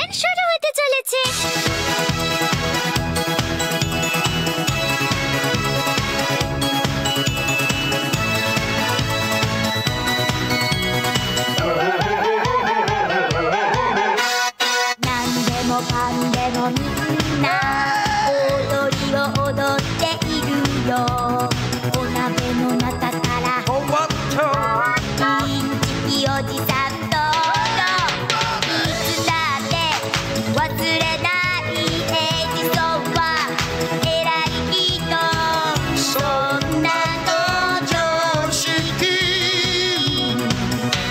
অনুষ্ঠান শুরু হতে চলেছে। নান্দেমো কান্দেমো মিন্না ওদরিを踊っているよ。お鍋の中からインチキおじさんといつだって忘れないエジソンは偉い人。そんなの常識。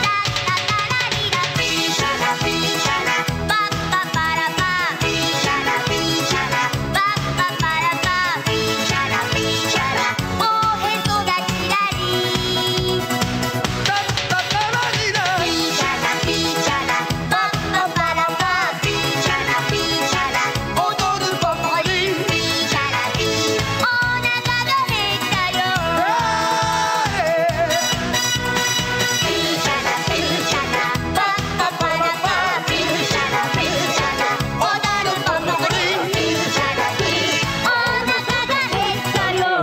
ラッタタラリラピーシャラピーシャラパッパパラパーピーシャラピーシャラパッパパラパーピーシャラピーシャラおへそがキラリピーシャラピーシャラパッパパラパーピーシャラピーシャラ踊るばかりピーシャラピーお腹が減ったよピーシャラピーシャラパッパパラパーピーシャラピーシャラ踊るばかりピーシャラピーお腹が減ったよ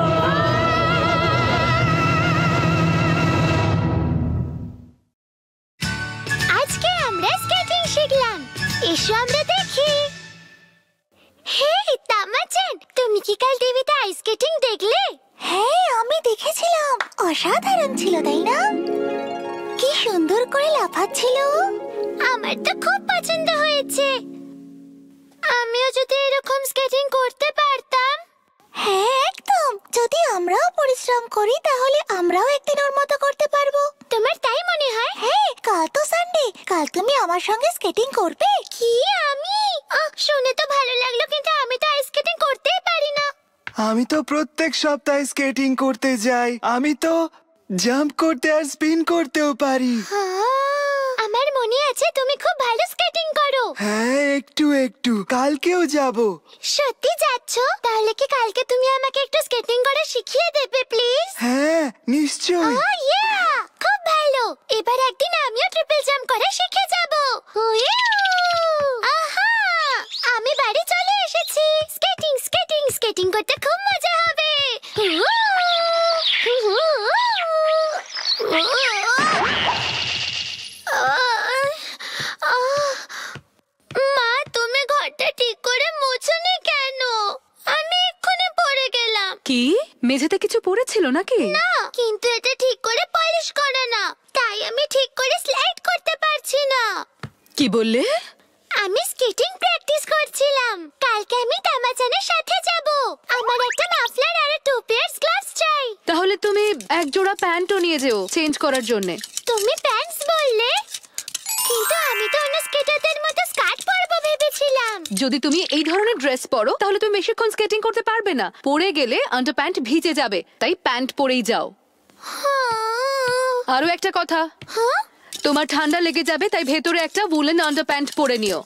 আজকে আমরা স্কেটিং শিখলাম। এসো আমরা দেখি। হেই তামাচান, তুমি কি কাল টিভিতে আইস স্কেটিং দেখলে? হ্যাঁ, আমি দেখেছিলাম। অসাধারণ ছিল, তাই না? কি সুন্দর করে লাফাচ্ছিল। আমার তো খুব পছন্দ হয়েছে। আমিও যদি এরকম স্কেটিং করতে পারতাম। হ্যাঁ, একদম। যদি আমরাও পরিশ্রম করি তাহলে আমরাও একদিন ওর মতো করতে পারবো। তোমার তাই মনে হয়? হ্যাঁ, কাল তো সানডে। কাল তুমি আমার সঙ্গে স্কেটিং করবে? কি আমি? শুনে তো ভালো লাগলো, কিন্তু আমি তো আইস স্কেটিং করতেই পারি না। আমি তো প্রত্যেক সপ্তাহে স্কেটিং করতে যাই। আমি তো জাম্প করতে আর স্পিন করতেও পারি। আমার মনে আছে তুমি খুব ভালো স্কেটিং করো। হ্যাঁ, একটু একটু। কালকেও যাব। সত্যি যাচ্ছ? তাহলে কি কালকে তুমি আমাকে একটু স্কেটিং করা শিখিয়ে দেবে প্লিজ? হ্যাঁ, নিশ্চয়। খুব ভালো। এবার একদিন আমিও ট্রিপল জাম্প করা শিখে যাব। আহা, আমি বাড়ি চলে এসেছি। স্কেটিং স্কেটিং স্কেটিং করতে খুব মজা হবে। মা, তুমি ঘরটা ঠিক করে মোছনি কেন? আমি এক্ষুনি পড়ে গেলাম। কি মেঝেতে কিছু পড়েছিল নাকি? না, কিন্তু এটা ঠিক করে পলিশ করে না, তাই আমি ঠিক করে স্লাইড করতে পারছি না। কি বললে? আমি স্কেটিং প্র্যাকটিস করছিলাম। কালকে আমি তামাচানের সাথে যাব। আমার একটা মাফলার আর 2 পেয়ারস গ্লাভস চাই। তাহলে তুমি এক জোড়া প্যান্টও নিয়ে যেও চেঞ্জ করার জন্য। তুমি প্যান্টস বললে, কিন্তু আমি তো অন্য স্কেটারদের মতো স্কার্ট পরবো ভেবেছিলাম। যদি তুমি এই ধরনের ড্রেস পরো তাহলে তুমি বেশিক্ষণ স্কেটিং করতে পারবে না। পরে গেলে আন্ডার প্যান্ট ভিজে যাবে, তাই প্যান্ট পরেই যাও। আরো একটা কথা, তোমার ঠান্ডা লেগে যাবে, তাই ভেতরে একটা উলেন আন্ডার প্যান্ট পরে নিও।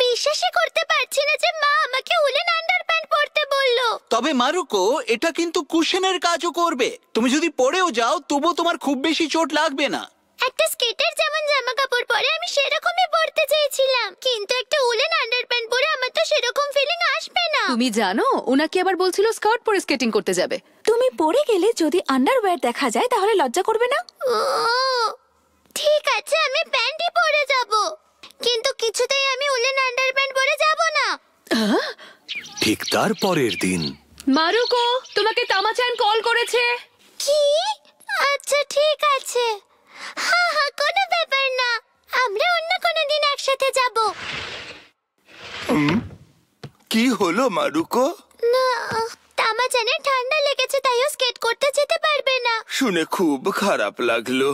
বিশ্বাসই করতে পারছি না যে মা আমাকে উলেন আন্ডার প্যান্ট পরতে বললো। তবে মারুকো, এটা কিন্তু কুশনের কাজও করবে। তুমি যদি পড়েও যাও তবুও তোমার খুব বেশি চোট লাগবে না। একটা স্কেটার যেমন জামা কাপড় পরে আমি সেরকমই পরতে চেয়েছিলাম, কিন্তু একটা উলেন আন্ডার প্যান্ট পরে আমার তো সেরকম ফিলিং আসবে না। তুমি জানো ওনাকে আবার বলছিল স্কার্ট পরে স্কেটিং করতে যাবে। তুমি পরে গেলে যদি আন্ডারওয়্যার দেখা যায় তাহলে লজ্জা করবে না? ঠিক আছে, আমি প্যান্টই পরে যাব, কিন্তু কিছুতেই আমি উলেন আন্ডার প্যান্ট পরে যাব না। ঠিক তার পরের দিন মারুকো, তোমাকে তামাচান কল করেছে। কি? আচ্ছা ঠিক আছে। হ্যাঁ, কোনো ব্যাপার না, আমরা অন্য কোনো দিন একসাথে যাব। কি হলো মারুকো? না, তামাচানের ঠান্ডা লেগেছে, তাই ও স্কেট করতে যেতে পারবে না। শুনে খুব খারাপ লাগলো।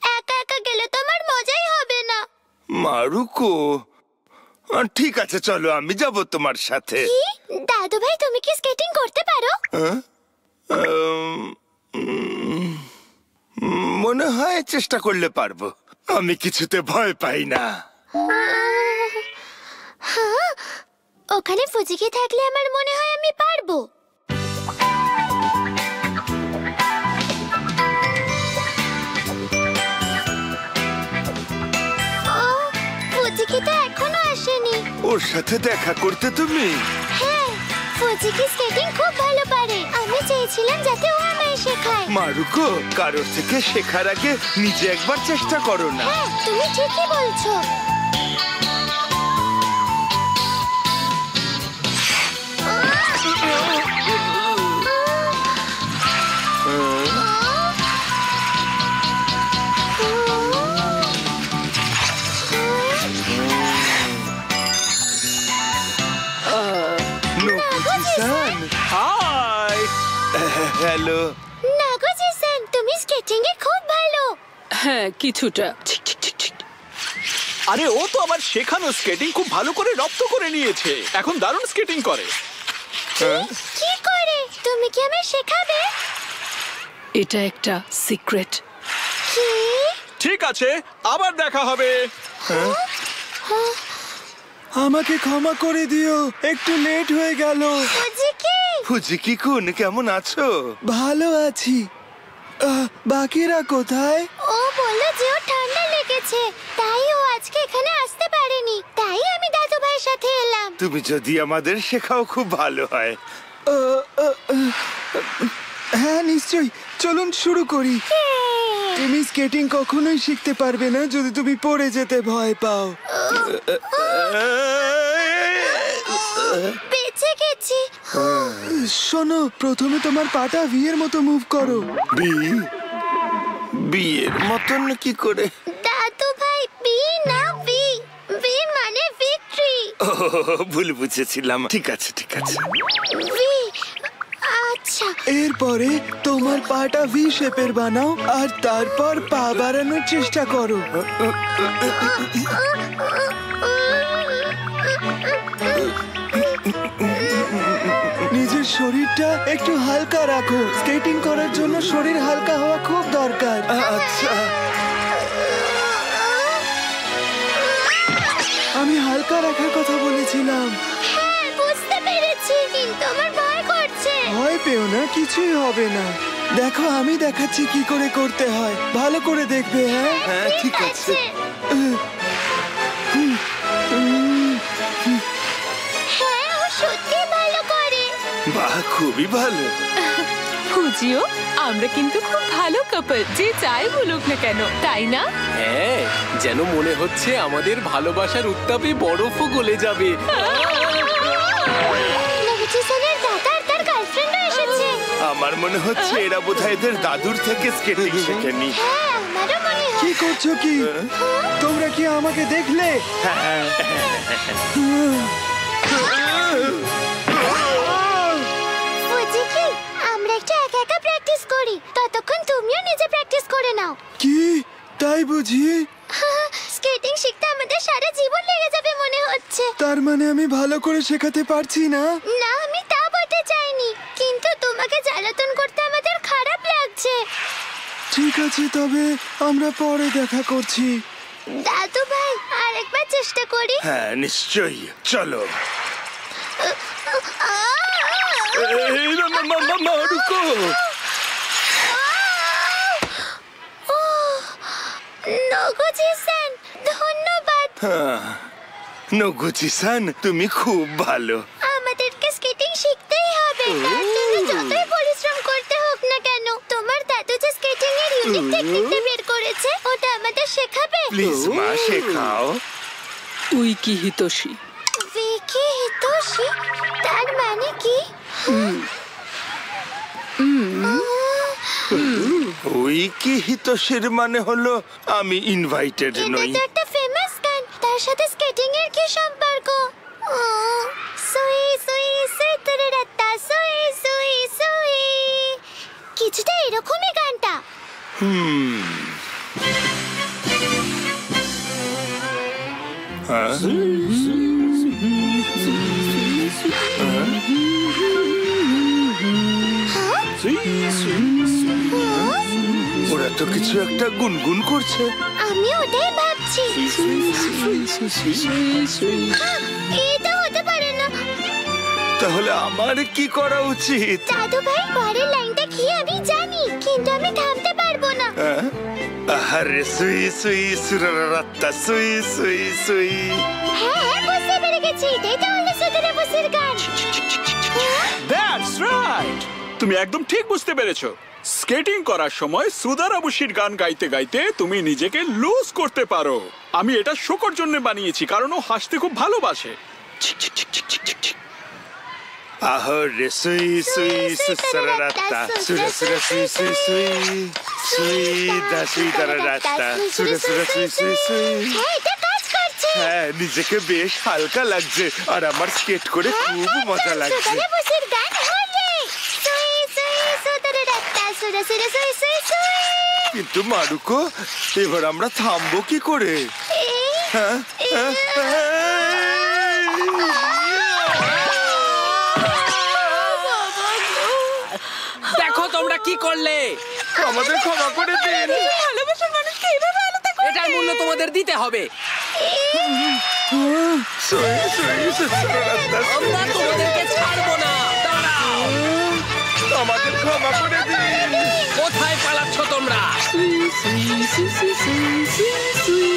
একা একা গেলে তো আমার মজাই হবে না। মারুকো, ঠিক আছে, চলো আমি যাব তোমার সাথে। কি? দাদু ভাই, তুমি কি স্কেটিং করতে পারো? মনে হয় চেষ্টা করলে পারবো। আমি কিছুতে ভয় পাই না। হ্যাঁ, ওখানে ফুজিকি থাকলে আমার মনে হয় আমি পারবো। ওর সাথে দেখা করতে তুমি? হ্যাঁ, ফুজিকি স্কেটিং খুব ভালো পারে। আমি চেয়েছিলাম যাতে ও আমায় শেখায়। মারুকো, কারোর থেকে শেখার আগে নিজে একবার চেষ্টা করো না। হ্যাঁ, তুমি ঠিকই বলছো। নকুজি-সান, হাই। হ্যালো। নাগোজি-সান, তুমি স্কেটিং এ খুব ভালো। হ্যাঁ, কিছুটা। আরে ও তো আমার শেখানো স্কেটিং খুব ভালো করে রপ্ত করে নিয়েছে, এখন দারুণ স্কেটিং করে। কি করে? তুমি কি আমায় শেখাবে? এটা একটা সিক্রেট। কি? ঠিক আছে, আবার দেখা হবে। আমাকে ক্ষমা করে দিও, একটু লেট হয়ে গেল। ফুজিকি, ফুজিকি-কুন, কেমন আছো? ভালো আছি। বাকিরা কোথায়? ও বললো যে ও ঠান্ডা লেগেছে, তাই ও আজকে এখানে আসতে পারেনি। তাই আমি দাদু ভাইয়ের সাথে এলাম। তুমি যদি আমাদের শেখাও খুব ভালো হয়। হ্যাঁ, নিশ্চয়ই। চলুন শুরু করি। তুমি স্কেটিং কখনোই শিখতে পারবে না যদি তুমি পড়ে যেতে ভয় পাও। বেঁচে গেছি। শোনো, প্রথমে তোমার পাটা ভি এর মতো মুভ করো। বিয়ের মতন কি করে? দাদু ভাই, বি না ভি। ভি মানে ভিক্টরি। ও, ভুল বুঝেছিলাম। ঠিক আছে, ঠিক আছে। ভি। আচ্ছা, এরপরে তোমার পাটা ভি শেপের বানাও আর তারপর পা বাড়ানোর চেষ্টা করো। নিজের শরীরটা একটু হালকা রাখো। স্কেটিং করার জন্য শরীর হালকা হওয়া খুব দরকার। আচ্ছা, আমি হালকা রাখার কথা বলেছিলাম। হ্যাঁ বুঝতে পেরেছি, কিন্তু আমার ভয় করছে। ভয় পেও না, কিছুই হবে না। দেখো, আমি দেখাচ্ছি কি করে করতে হয়। ভালো করে দেখবে। হ্যাঁ, হ্যাঁ, ঠিক আছে। হ্যাঁ, ও সত্যি ভালো করে। বাহ, খুবই ভালো। ফুজিও, আমরা কিন্তু খুব ভালো কাপল, যে যাই বলুক না কেন, তাই না? হ্যাঁ, যেন মনে হচ্ছে আমাদের ভালোবাসার উত্তাপে বরফও গলে যাবে। নাগোজি-সানের দাদা আর তার গার্লফ্রেন্ডও এসেছে। আমার মনে হচ্ছে এরা বোধহয় এদের দাদুর থেকে স্কেটিং শেখেনি। হ্যাঁ, আমারও মনে হয়। কি করছো কি? তোমরা কি আমাকে দেখলে? ফুজিকি, আমরা একটু একা একা প্র্যাকটিস করি, ততক্ষণ তুমিও নিজে প্র্যাকটিস করে নাও। কি, তাই বুঝি? স্কেটিং শিখতে আমাদের সারা জীবন লেগে যাবে মনে হচ্ছে। তার মানে আমি ভালো করে শেখাতে পারছি না? না, আমি তা বলতে চাইনি, কিন্তু তোমাকে জ্বালাতন করতে আমাদের খারাপ লাগছে। ঠিক আছে, তবে আমরা পরে দেখা করছি। দাদু ভাই, আরেকবার চেষ্টা করি। হ্যাঁ, নিশ্চয়ই। চলো। এই, মারুকো। নগোজি-সান, ধন্যবাদ। নগুজি-সান, তুমি খুব ভালো। আমাদেরকে স্কেটিং শিখতেই হবে। তার জন্য যতই পরিশ্রম করতে হোক না কেন, তোমার দাদু যে স্কেটিং এর ইউনিক টেকনিকটা বের করেছে, ওটা আমাদের শেখাবে। প্লিজ মা, শেখাও। উইকি হিতোশি। ভিকি হিতোশি, তার মানে কি? ওই কি হিতোষের মানে হলো আমি ইনভাইটেড এটা নই। তো একটা ফেমাস গান, তার সাথে স্কেটিং এর কি সম্পর্ক? সুই সুই সুই তুরুরাত্তা, সুই সুই সুই। কিছুটা এরকমই গানটা। ওরা তো কিছু একটা গুনগুন করছে। আমি ওটাই ভাবছি। এটা হতে পারে না। তাহলে আমার কি করা উচিত? দাদু ভাই, পরের লাইনটা কি আমি জানি, কিন্তু আমি থামতে পারবো না। আরে সুই সুই সুরারাত্তা, সুই সুই সুই। হ্যাঁ, বুঝতে পেরে গেছি, এটাই তাহলে সুতরে বসের গান। দ্যাটস রাইট, তুমি একদম ঠিক বুঝতে পেরেছো। স্কেটিং করার সময় সুদারাবুশির গান গাইতে গাইতে তুমি নিজেকে লুজ করতে পারো। আমি এটা শোকর জন্য বানিয়েছি, কারণ ও হাসতে খুব ভালোবাসে। আহো রে সুই সুই সুসরারাত্তা সুরা সুরা সুই সুই সুই সুই দা সুই দারারাত্তা সুরা সুরা সুই সুই সুই। হ্যাঁ, এটা কাজ করছে। হ্যাঁ, নিজেকে বেশ হালকা লাগছে আর আমার স্কেট করে খুব মজা লাগছে। সুতরে বসের গান, হরে! সুই সুই সুতরে রাত্তা সুরা সুরা সুই সুই সুই। কিন্তু মারুকো, এবার আমরা থামবো কি করে? হ্যাঁ দেখো তোমরা কি করলে। আমাদের ক্ষমা করে দিন। ভালোবাসার মানুষকে এইভাবে আলাদা করে এটার মূল্য তোমাদের দিতে হবে। সুই সুই সুসরারাত্তা আমরা তোমাদেরকে ছাড়বো না। দাঁড়াও, আমাদের ক্ষমা করে দিন। কোথায় পালাচ্ছ তোমরা?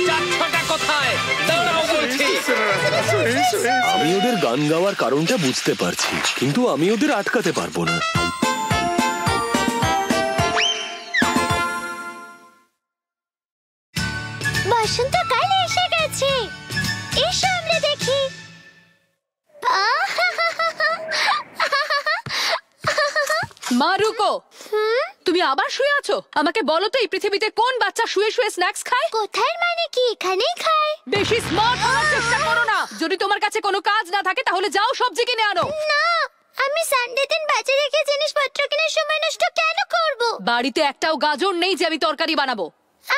যাচ্ছটা কোথায়? দাঁড়াও বলছি। সুসরারাত্তা সুই সুই। আমি ওদের গান গাওয়ার কারণটা বুঝতে পারছি, কিন্তু আমি ওদের আটকাতে পারবো না। বসন্তকাল এসে গেছে, এসো আমরা দেখি। মারুকো, তুমি আবার শুয়ে আছো? আমাকে বলো তো, এই পৃথিবীতে কোন বাচ্চা শুয়ে শুয়ে স্ন্যাক্স খায়? কোথায় মানে কি, এখানেই খায়। বেশি স্মার্ট হওয়ার চেষ্টা করো না। যদি তোমার কাছে কোনো কাজ না থাকে তাহলে যাও সবজি কিনে আনো। না, আমি সানডে দিন বাজারে গিয়ে জিনিসপত্র কেনার সময় নষ্ট কেন করব? বাড়িতে একটাও গাজর নেই যে আমি তরকারি বানাবো।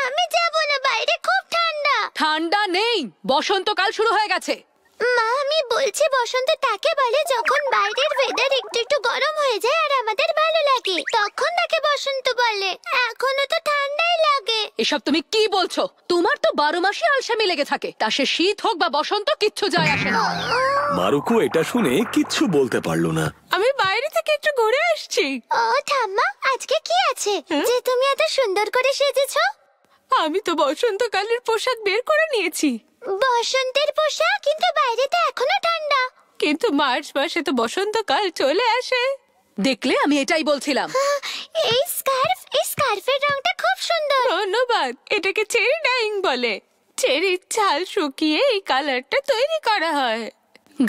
আমি যাব না, বাইরে খুব ঠান্ডা। ঠান্ডা নেই, বসন্তকাল শুরু হয়ে গেছে। মা, আমি বলছি বসন্ত তাকে বলে যখন বাইরের ওয়েদার একটু একটু গরম হয়ে যায় আর আমাদের ভালো লাগে, তখন তাকে বসন্ত বলে। এখনো তো ঠান্ডাই লাগে। এসব তুমি কি বলছো? তোমার তো 12 মাসই আলসেমি লেগে থাকে, তা সে শীত হোক বা বসন্ত কিচ্ছু যায় আসে না। মারুকো এটা শুনে কিচ্ছু বলতে পারলো না। আমি বাইরে থেকে একটু ঘুরে আসছি। ও ঠাম্মা, আজকে কি আছে যে তুমি এত সুন্দর করে সেজেছো? আমি তো বসন্তকালের পোশাক বের করে নিয়েছি। বসন্তের পোশাক? কিন্তু বাইরে তো এখনো ঠান্ডা। কিন্তু মার্চ মাসে তো বসন্তকাল চলে আসে। দেখলে, আমি এটাই বলছিলাম। এই স্কার্ফের রংটা খুব সুন্দর। ধন্যবাদ। এটাকে চেরি ডাইং বলে। চেরির ছাল শুকিয়ে এই কালারটা তৈরি করা হয়।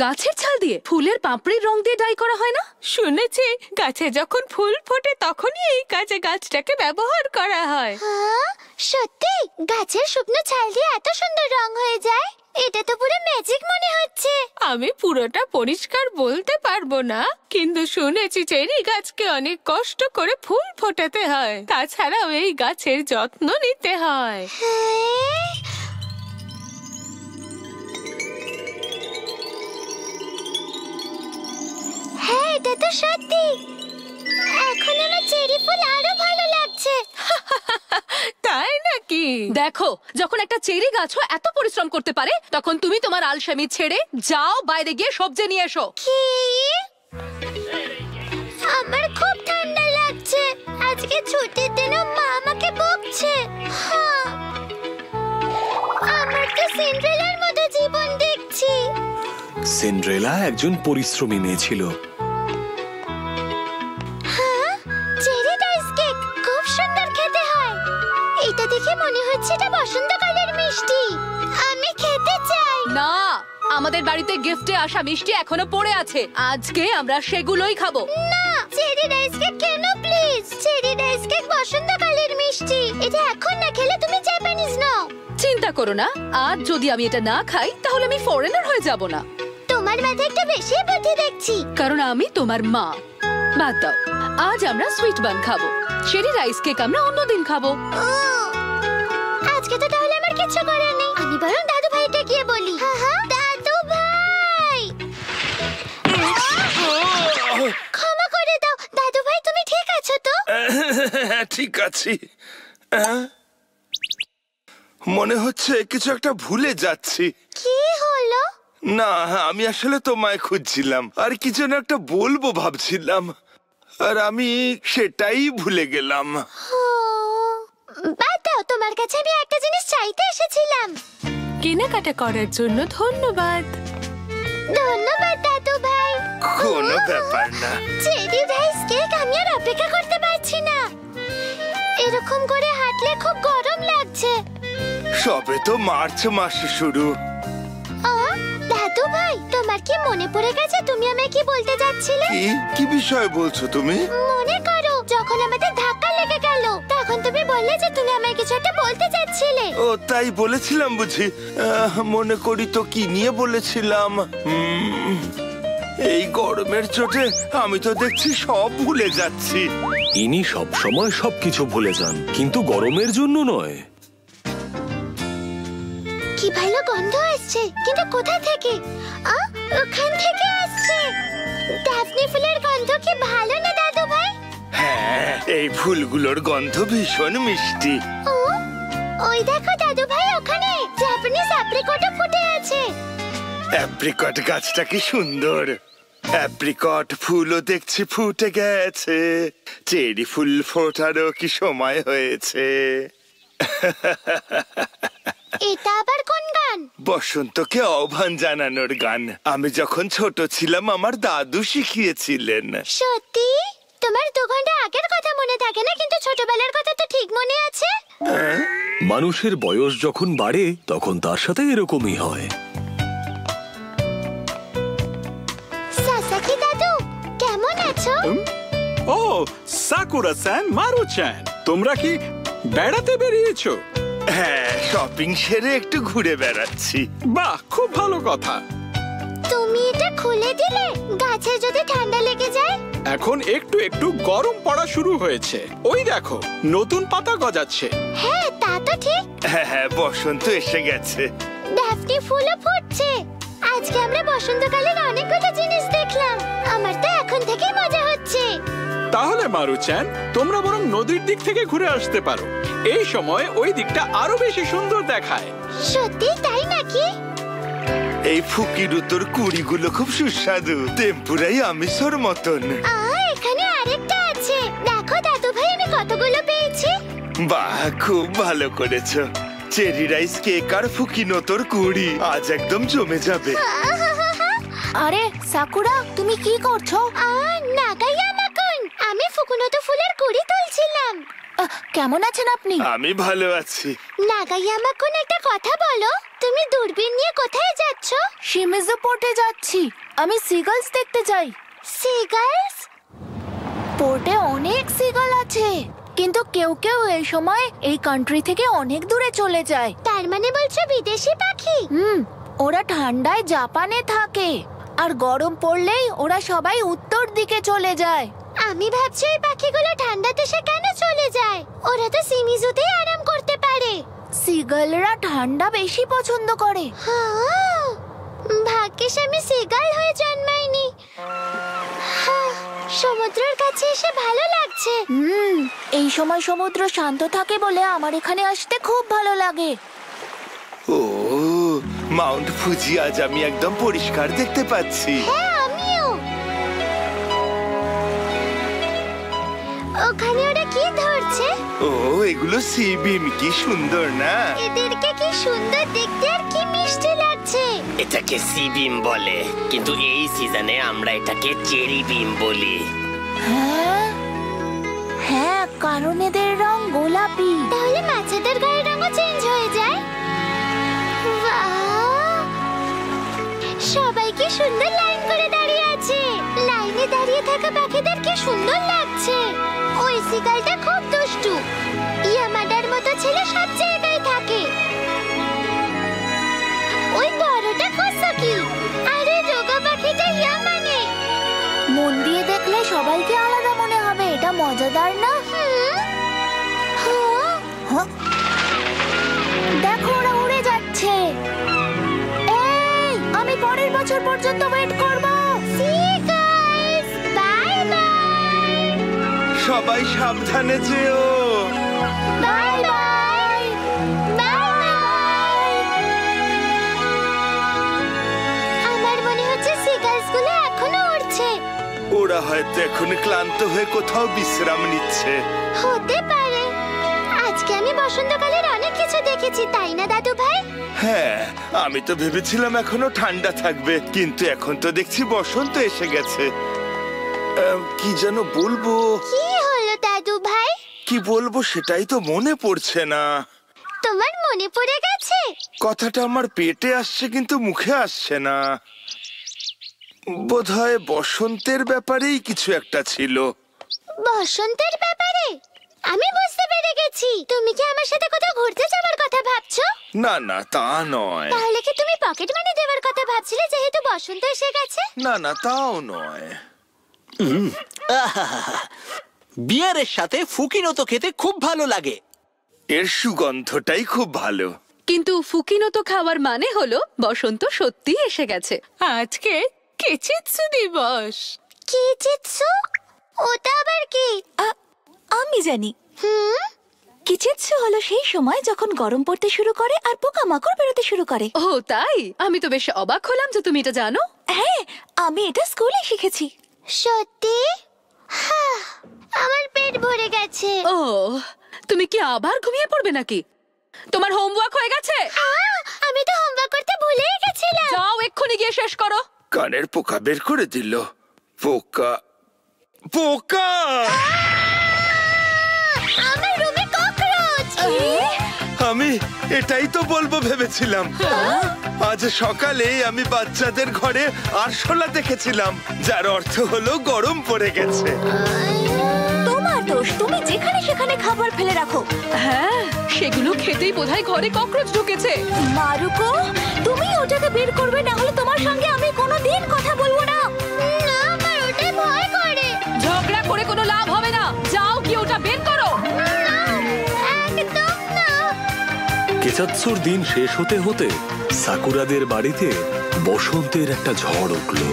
গাছের ছাল দিয়ে? ফুলের পাপড়ির রং দিয়ে ডাই করা হয় না? শুনেছি গাছে যখন ফুল ফোটে তখনই এই কাজে গাছটাকে ব্যবহার করা হয়। হ্যাঁ, সত্যি গাছের শুকনো ছাল দিয়ে এত সুন্দর রং হয়ে যায়? এটা তো পুরো ম্যাজিক মনে হচ্ছে। আমি পুরোটা পরিষ্কার বলতে পারবো না, কিন্তু শুনেছি চেরি গাছকে অনেক কষ্ট করে ফুল ফোটাতে হয়। তাছাড়াও এই গাছের যত্ন নিতে হয়। হ্যাঁ, এটা তো সত্যি। এখন আমার চেরি ফুল আরো ভালো লাগছে। তাই নাকি? দেখো, যখন একটা চেরি গাছও এত পরিশ্রম করতে পারে, তখন তুমি তোমার আলসেমি ছেড়ে যাও, বাইরে গিয়ে সবজি নিয়ে এসো। কি? আমার খুব ঠান্ডা লাগছে। আজকে ছুটির দিনও মা আমাকে বকছে। হ্যাঁ, আমার তো সিন্ড্রেলার মতো জীবন দেখছি। সিন্ড্রেলা একজন পরিশ্রমী মেয়ে ছিল। হ্যাঁ, চেরি ডাইস কেক খুব সুন্দর খেতে হয়। এটা দেখে মনে হচ্ছে এটা বসন্তকালের মিষ্টি। আমি খেতে চাই। না, আমাদের বাড়িতে গিফটে আসা মিষ্টি এখনো পড়ে আছে। আজকে আমরা সেগুলোই খাবো। না, চেরি ডাইস কেক কেন প্লিজ? চেরি ডাইস কেক বসন্তকালের মিষ্টি। এটা এখন না খেলে তুমি জাপানিজ নও। চিন্তা করো না, আজ যদি আমি এটা না খাই তাহলে আমি ফরেনার হয়ে যাব না। তোমার মাথায় একটু বেশি বুদ্ধি দেখছি। কারণ আমি তোমার মা। বাদ দাও, আজ আমরা সুইট বান খাবো। চেরি রাইস কেক আমরা অন্যদিন খাবো। আজকে তো তাহলে আমার কিছু করার নেই। আমি বরং দাদু ভাইকে গিয়ে বলি। দাদু ভাই, ক্ষমা করে দাও। দাদু ভাই, তুমি ঠিক আছো তো? ঠিক আছি। মনে হচ্ছে কিছু একটা ভুলে যাচ্ছি। কি হলো? না, আমি আসলে তোমায় খুঁজছিলাম আর কি যেন একটা বলবো ভাবছিলাম, আর আমি সেটাই ভুলে গেলাম। বাদ দাও, তোমার কাছে আমি একটা জিনিস চাইতে এসেছিলাম। কেনাকাটা করার জন্য ধন্যবাদ। ধন্যবাদ দাদু ভাই। কোনো ব্যাপার না। চেরি রাইস কেক আমি আর অপেক্ষা করতে পারছি না। এরকম করে হাঁটলে খুব গরম লাগছে। সবে তো মার্চ মাস শুরু। দাদু ভাই, তোমার কি মনে পড়ে গেছে তুমি আমায় কি বলতে যাচ্ছিলে? কি বিষয় বলছো তুমি? মনে করো যখন আমাদের ধাক্কা লেগে গেল, তখন তুমি বললে যে তুমি আমায় কিছু একটা বলতে যাচ্ছিলে। ও তাই বলেছিলাম বুঝি। মনে করি তো কি নিয়ে বলেছিলাম। এই গরমের চোটে আমি তো দেখছি সব ভুলে যাচ্ছি। ইনি সব সময় সবকিছু ভুলে যান, কিন্তু গরমের জন্য নয়। কি ভালো গন্ধ আসছে, কিন্তু কোথা থেকে? ওখান থেকে আসছে। ড্যাফনি ফুলের গন্ধ কি ভালো না দাদু ভাই? হ্যাঁ, এই ফুলগুলোর গন্ধ ভীষণ মিষ্টি। ওই দেখো দাদু ভাই, ওখানে জাপানিজ অ্যাপ্রিকটও ফুটে আছে। অ্যাপ্রিকট গাছটা কি সুন্দর। অ্যাপ্রিকট ফুলও দেখছি ফুটে গেছে। চেরি ফুল ফোটারও কি সময় হয়েছে। এটা আবার কোন গান? বসন্তকে আহ্বান জানানোর গান। আমি যখন ছোট ছিলাম আমার দাদু শিখিয়েছিলেন। সত্যি? তোমার 2 ঘন্টা আগের কথা মনে থাকে না, কিন্তু ছোটবেলার কথা তো ঠিক মনে আছে। মানুষের বয়স যখন বাড়ে তখন তার সাথে এরকমই হয়। সাসাকি দাদু, কেমন আছো? ও সাকুরা-স্যান, মারু-চ্যান, তোমরা কি বেড়াতে বেরিয়েছো? হ্যাঁ, শপিং সেরে একটু ঘুরে বেড়াচ্ছি। বাহ, খুব ভালো কথা। তুমি এটা খুলে দিলে, গাছে যদি ঠান্ডা লেগে যায়? এখন একটু একটু গরম পড়া শুরু হয়েছে। ওই দেখো, নতুন পাতা গজাচ্ছে। হ্যাঁ, তা তো ঠিক। হ্যাঁ, বসন্ত এসে গেছে। ড্যাফনি ফুলও ফুটছে। আজকে আমরা বসন্তকালের অনেকগুলো জিনিস দেখলাম। আমার তো এখন থেকেই মজা হচ্ছে। তাহলে মারু-চ্যান, তোমরা বরং নদীর দিক থেকে ঘুরে আসতে পারো। এই সময় ওই দিকটা আরো বেশি সুন্দর দেখায়। সত্যি তাই নাকি? এই ফুকিরুতোর কুড়িগুলো খুব সুস্বাদু, টেম্পুরাই আমিষের মতন। এখানে আরেকটা আছে। দেখো দাদু ভাই, আমি কতগুলো পেয়েছি। বাহ, খুব ভালো করেছো। চেরি রাইস কেক আর ফুকিনোতোর কুড়ি আজ একদম জমে যাবে। আরে সাকুরা, তুমি কি করছো? নাগাইয়ামা-কুন, আমি ফুকুনোতো ফুলের কুড়ি তুলছিলাম। কেমন আছেন আপনি? আমি ভালো আছি। নাগাইয়ামা-কুন, একটা কথা বলো, তুমি দূরবীন নিয়ে কোথায় যাচ্ছ? শিমিজু পোর্টে যাচ্ছি। আমি সিগালস দেখতে চাই। সিগালস? পোর্টে অনেক সিগাল আছে, কিন্তু কেউ কেউ এই সময় এই কান্ট্রি থেকে অনেক দূরে চলে যায়। তার মানে বলছো বিদেশি পাখি? ওরা ঠান্ডায় জাপানে থাকে, আর গরম পড়লেই ওরা সবাই উত্তর দিকে চলে যায়। আমি ভাবছি এই পাখিগুলো ঠান্ডা দেশে কেন চলে যায়? ওরা তো শিমিজুতেই আরাম করতে পারে। সিগালরা ঠান্ডা বেশি পছন্দ করে। ভাগ্যিস আমি সিগাল হয়ে জন্মাইনি। সমুদ্রের কাছে এসে ভালো লাগছে। এই সময় সমুদ্র শান্ত থাকে বলে আমার এখানে আসতে খুব ভালো লাগে। ও, মাউন্ট ফুজি আজ আমি একদম পরিষ্কার দেখতে পাচ্ছি। হ্যাঁ, আমিও। ওখানে ওরা কি ধরছে? ও, এগুলো সি বিম। কি সুন্দর না? এদেরকে কি সুন্দর দেখতে আর কি মিষ্টি লাগছে। এটাকে সি বিম বলে, কিন্তু এই সিজনে আমরা এটাকে চেরি বিম বলি। হ্যাঁ, কারণ এদের রং গোলাপি। তাহলে মাছেদের গায়ের রঙও চেঞ্জ হয়ে যায়। সবাই কি সুন্দর লাইন করে দাঁড়িয়ে আছে। লাইনে দাঁড়িয়ে থাকা পাখিদের কি সুন্দর লাগছে। ওই সিগালটা খুব দুষ্টু। ইয়ামাদার মতো ছেলে সব জায়গায় থাকে। ওই বড়টা কোসাকি, আরে রোগা পাখিটা ইয়ামানে। মন দিয়ে দেখলে সবাইকে আলাদা মনে হবে। এটা মজাদার না? দেখো, ওরা উড়ে যাচ্ছে। আমি পরের বছর পর্যন্ত ওয়েট করব। Bye bye. সবাই সাবধানে যেও। Bye bye. বাই। আমার মনে হচ্ছে সিগালস গুলো এখনো উড়ছে। ওরা হয়তো এখন ক্লান্ত হয়ে কোথাও বিশ্রাম নিচ্ছে। হতে পারে। আজকে আমি বসন্তকালের অনেক কিছু দেখেছি, তাই না দাদু ভাই? হ্যাঁ, আমি তো ভেবেছিলাম এখনো ঠান্ডা থাকবে, কিন্তু এখন তো দেখছি বসন্ত এসে গেছে। কি যেন বলবো, কি হলো দাদু ভাই? কি বলবো সেটাই তো মনে পড়ছে না। তোমার মনে পড়ে গেছে? কথাটা আমার পেটে আসছে কিন্তু মুখে আসছে না। বোধহয় বসন্তের ব্যাপারেই কিছু একটা ছিল। বসন্তের ব্যাপারে? আমি বুঝতে পেরে গেছি, তুমি কি আমার সাথে কোথাও ঘুরতে যাওয়ার কথা ভাবছো? না না, তা নয়। তাহলে কি তুমি পকেট মানি দেওয়ার কথা ভাবছিলে যেহেতু বসন্ত এসে গেছে? না না, তাও নয়। বিয়ারের সাথে ফুকিনো তো খেতে খুব ভালো লাগে। এর সুগন্ধটাই খুব ভালো। কিন্তু ফুকিনো তো খাওয়ার মানে হলো বসন্ত সত্যি এসে গেছে। আজকে কিচিৎসু দিবস। কিচিৎসু? ওটা আবার কি? আমি জানি। কিচিৎসু হলো সেই সময় যখন গরম পড়তে শুরু করে আর পোকামাকড় বেরোতে শুরু করে। ও তাই? আমি তো বেশ অবাক হলাম যে তুমি এটা জানো। হ্যাঁ, আমি এটা স্কুলে শিখেছি। সত্যি? আমার পেট ভরে গেছে। ও, তুমি কি আবার ঘুমিয়ে পড়বে নাকি? তোমার হোমওয়ার্ক হয়ে গেছে? আমি তো হোমওয়ার্ক করতে ভুলেই গেছিলাম। যাও এক্ষুনি গিয়ে শেষ করো। কানের পোকা বের করে দিল। পোকা পোকা! আমার রুমে ককরোচ। আমি এটাই তো বলবো ভেবেছিলাম। আজ সকালে আমি বাচ্চাদের ঘরে আরশোলা দেখেছিলাম, যার অর্থ হলো গরম পড়ে গেছে। তোমার দোষ, তুমি যেখানে সেখানে খাবার ফেলে রাখো। হ্যাঁ, সেগুলো খেতেই বোধহয় ঘরে ককরোচ ঢুকেছে। মারুকো, তুমি ওটাকে বের করবে, না হলে তোমার সঙ্গে আমি কোনোদিন কথা বলবো না। না, আমার ওটাই ভয় করে। ঝগড়া করে কোনো লাভ হবে না, যাও কি ওটা বের করো। একদম না। কিচাৎসুর দিন শেষ হতে হতে সাকুরাদের বাড়িতে বসন্তের একটা ঝড় উঠলো।